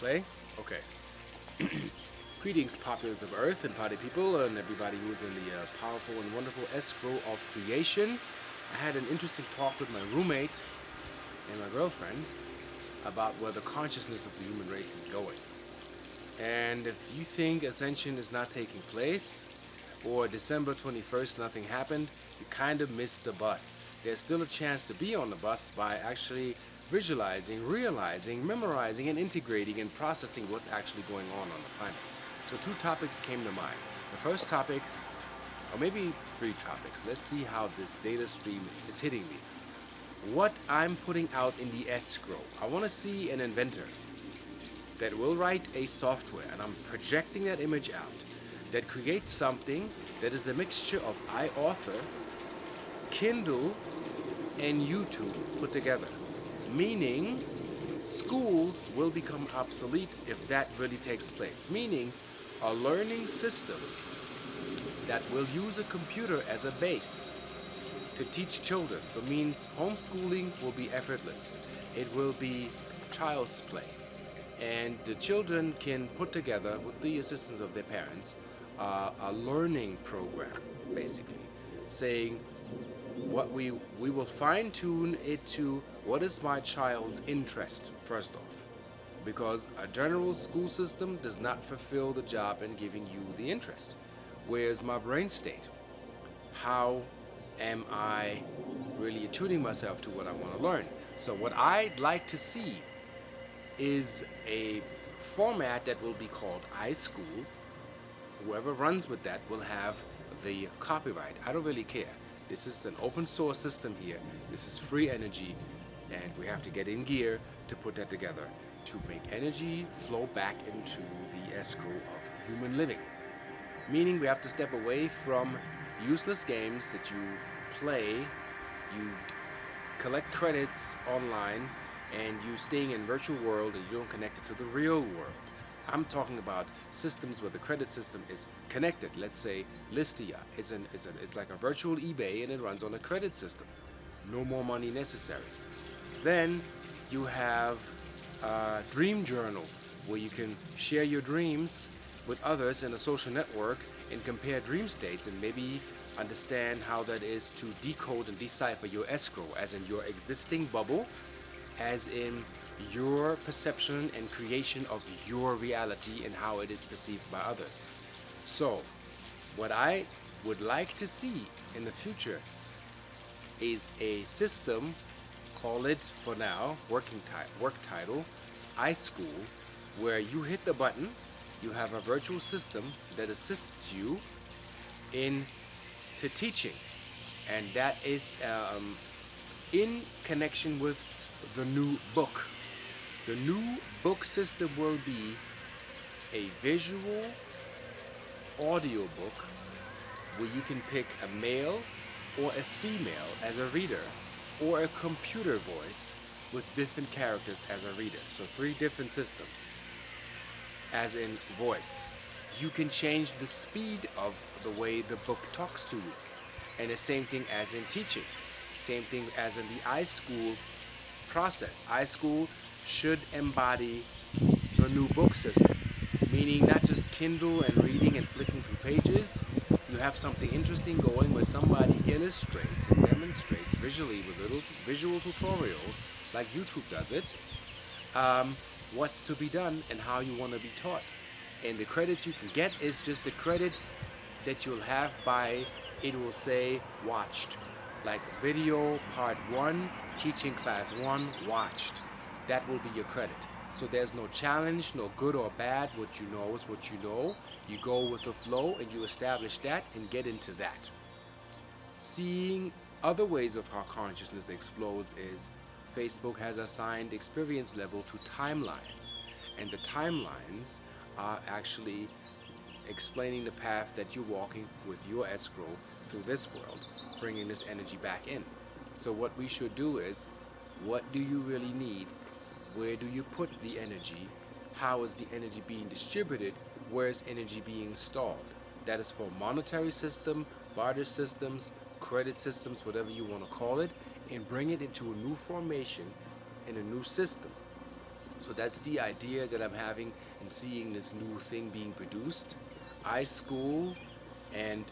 Play? Okay. Greetings, populace of Earth and party people, and everybody who's in the powerful and wonderful escrow of creation. I had an interesting talk with my roommate and my girlfriend about where the consciousness of the human race is going. And if you think ascension is not taking place, or December 21st nothing happened, you kind of missed the bus. There's still a chance to be on the bus by actually visualizing, realizing, memorizing, and integrating and processing what's actually going on the planet. So 2 topics came to mind. The first topic, or maybe 3 topics. Let's see how this data stream is hitting me. What I'm putting out in the escrow. I want to see an inventor that will write a software, and I'm projecting that image out, that creates something that is a mixture of iauthor, Kindle, and YouTube put together. Meaning, schools will become obsolete if that really takes place. Meaning, a learning system that will use a computer as a base to teach children. So it means homeschooling will be effortless. It will be child's play. And the children can put together, with the assistance of their parents, a learning program, basically, saying what we will fine-tune it to what is my child's interest, first off. Because a general school system does not fulfill the job in giving you the interest. Where's my brain state? How am I really attuning myself to what I want to learn? So what I'd like to see is a format that will be called iSchool. Whoever runs with that will have the copyright. I don't really care. This is an open source system here. This is free energy, and we have to get in gear to put that together to make energy flow back into the escrow of human living. Meaning we have to step away from useless games that you play, you collect credits online, and you staying in virtual world and you don't connect it to the real world. I'm talking about systems where the credit system is connected. Let's say Listia. It's like a virtual eBay, and it runs on a credit system. No more money necessary. Then you have a dream journal where you can share your dreams with others in a social network and compare dream states and maybe understand how that is to decode and decipher your escrow, as in your existing bubble, as in your perception and creation of your reality and how it is perceived by others. So, what I would like to see in the future is a system, call it for now, work title, iSchool, where you hit the button, you have a virtual system that assists you to teaching, and that is in connection with the new book. The new book system will be a visual audio book where you can pick a male or a female as a reader, or a computer voice with different characters as a reader. So 3 different systems as in voice. You can change the speed of the way the book talks to you. And the same thing as in teaching. Same thing as in the iSchool process. iSchool should embody the new book system, meaning not just Kindle and reading and flicking through pages. You have something interesting going where somebody illustrates and demonstrates visually with little visual tutorials, like YouTube does it, what's to be done and how you want to be taught. And the credits you can get is just the credit that you'll have by, it will say watched, like video part 1, teaching class 1, watched. That will be your credit. So there's no challenge, no good or bad. What you know is what you know. You go with the flow and you establish that and get into that. Seeing other ways of how consciousness explodes is Facebook has assigned experience level to timelines. And the timelines are actually explaining the path that you're walking with your escrow through this world, bringing this energy back in. So what we should do is, what do you really need? Where do you put the energy? How is the energy being distributed? Where is energy being stalled? That is for monetary system, barter systems, credit systems, whatever you want to call it, and bring it into a new formation in a new system. So that's the idea that I'm having in seeing this new thing being produced. iSchool and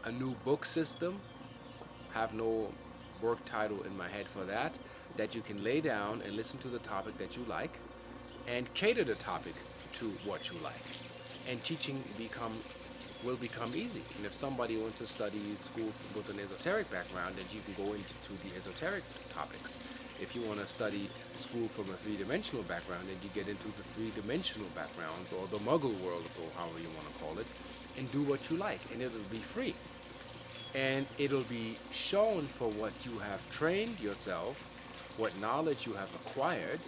a new book system. Have no work title in my head for that. That you can lay down and listen to the topic that you like and cater the topic to what you like. And teaching will become easy. And if somebody wants to study school with an esoteric background, then you can go into the esoteric topics. If you want to study school from a three-dimensional background, then you get into the three-dimensional backgrounds, or the muggle world, or however you want to call it, and do what you like, and it'll be free. And it'll be shown for what you have trained yourself, what knowledge you have acquired,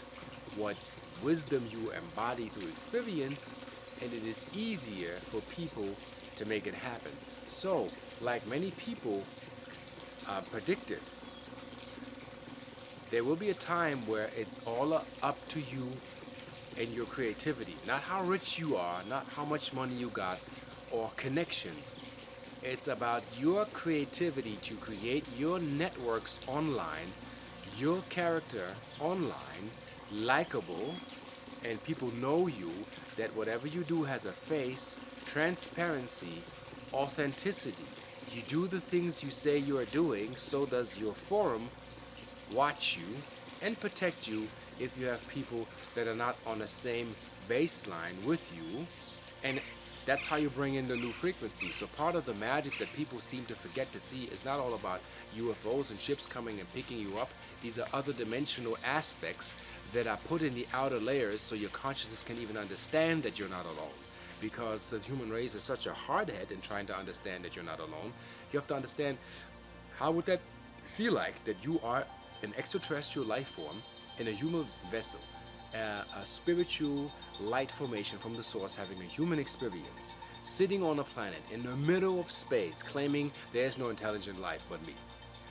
what wisdom you embody through experience, and it is easier for people to make it happen. So, like many people predicted, there will be a time where it's all up to you and your creativity. Not how rich you are, not how much money you got, or connections. It's about your creativity to create your networks online, your character online, likable, and people know you, that whatever you do has a face, transparency, authenticity. You do the things you say you are doing, so does your forum watch you and protect you if you have people that are not on the same baseline with you. And that's how you bring in the new frequency. So part of the magic that people seem to forget to see is not all about UFOs and ships coming and picking you up. These are other dimensional aspects that are put in the outer layers so your consciousness can even understand that you're not alone. Because the human race is such a hardhead in trying to understand that you're not alone. You have to understand, how would that feel like, that you are an extraterrestrial life form in a human vessel, a spiritual light formation from the source, having a human experience, sitting on a planet in the middle of space, claiming there's no intelligent life but me.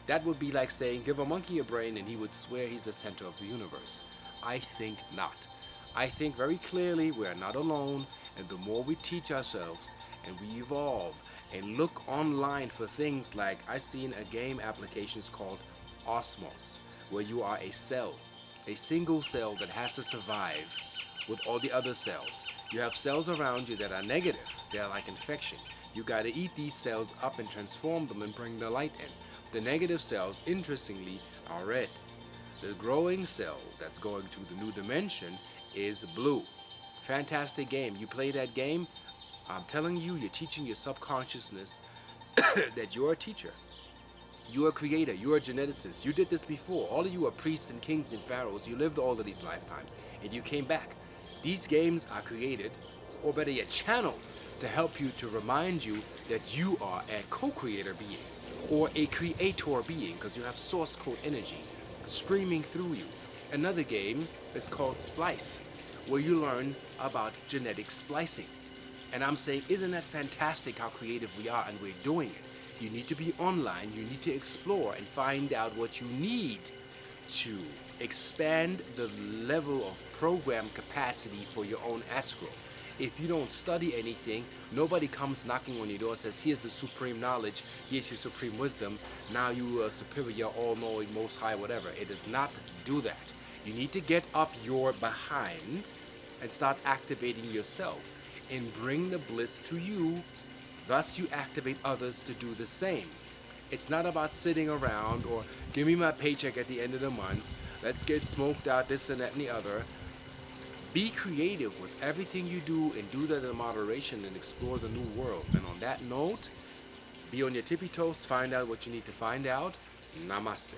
That would be like saying, give a monkey a brain and he would swear he's the center of the universe. I think not. I think very clearly we are not alone, and the more we teach ourselves and we evolve and look online for things like, I've seen a game applications called Osmos, where you are a cell, a single cell that has to survive with all the other cells. You have cells around you that are negative. They're like infection. You got to eat these cells up and transform them and bring the light in. The negative cells, interestingly, are red. The growing cell that's going to the new dimension is blue. Fantastic game. You play that game, I'm telling you, you're teaching your subconsciousness that you're a teacher. You're a creator. You're a geneticist. You did this before. All of you are priests and kings and pharaohs. You lived all of these lifetimes, and you came back. These games are created, or better yet, channeled, to help you, to remind you that you are a co-creator being, or a creator being, because you have source code energy streaming through you. Another game is called Splice, where you learn about genetic splicing. And I'm saying, isn't that fantastic how creative we are, and we're doing it? You need to be online, you need to explore and find out what you need to expand the level of program capacity for your own astral. If you don't study anything, nobody comes knocking on your door and says, here's the supreme knowledge, here's your supreme wisdom, now you are superior, all-knowing, most high, whatever. It does not do that. You need to get up your behind and start activating yourself and bring the bliss to you. Thus you activate others to do the same. It's not about sitting around or give me my paycheck at the end of the month, let's get smoked out, this and that and the other. Be creative with everything you do, and do that in moderation, and explore the new world. And on that note, be on your tippy toes, find out what you need to find out. Namaste.